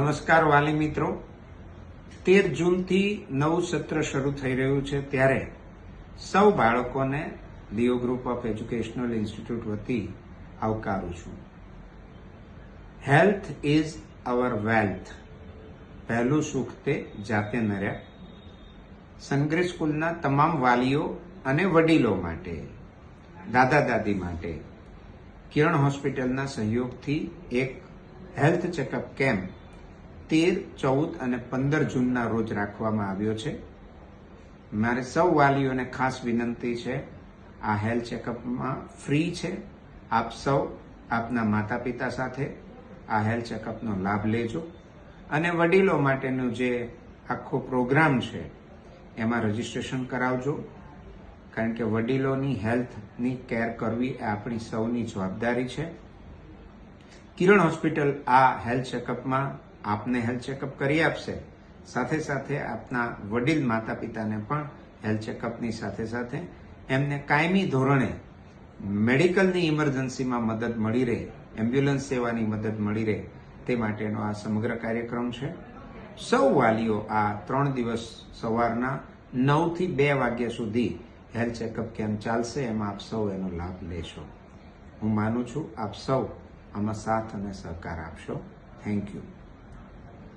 નમસ્કાર વાલી મિત્રો, 13 જૂનથી નવું સત્ર શરૂ થઈ રહ્યું છે ત્યારે સૌ બાળકોને લિયો ગ્રુપ ઓફ એજ્યુકેશનલ ઇન્સ્ટિટ્યૂટ વતી આવકારું છું. Health is our wealth. પહેલું સુખ તે જાતે નર્યા. સંગ્રેસ સ્કૂલના તમામ વાલીઓ અને વડીલો માટે, દાદા દાદી માટે કિરણ હોસ્પિટલના સહયોગથી એક હેલ્થ ચેકઅપ કેમ્પ 13, 14 અને 15 જૂનના રોજ રાખવામાં આવ્યો છે. મારે સૌ વાલીઓને ખાસ વિનંતી છે, આ હેલ્થ ચેકઅપમાં ફ્રી છે. આપ સૌ આપના માતા પિતા સાથે આ હેલ્થ ચેકઅપનો લાભ લેજો અને વડીલો માટેનો જે આખો પ્રોગ્રામ છે એમાં રજીસ્ટ્રેશન કરાવજો, કારણ કે વડીલોની હેલ્થની કેર કરવી એ આપણી સૌની જવાબદારી છે. કિરણ હોસ્પિટલ આ હેલ્થ ચેકઅપમાં આપને હેલ્થ ચેકઅપ કરી આપશે, સાથે સાથે આપના વડીલ માતા પિતાને પણ હેલ્થ ચેકઅપની સાથે સાથે એમને કાયમી ધોરણે મેડિકલની ઇમરજન્સીમાં મદદ મળી રહે, એમ્બ્યુલન્સ સેવાની મદદ મળી રહે તે માટેનો આ સમગ્ર કાર્યક્રમ છે. સૌ વાલીઓ આ 3 દિવસ સવારના 9 થી 2 વાગ્યા સુધી હેલ્થ ચેકઅપ કેમ્પ ચાલશે, એમાં આપ સૌ એનો લાભ લેશો. હું માનું છું આપ સૌ આમાં સાથ અને સહકાર આપશો. Thank you.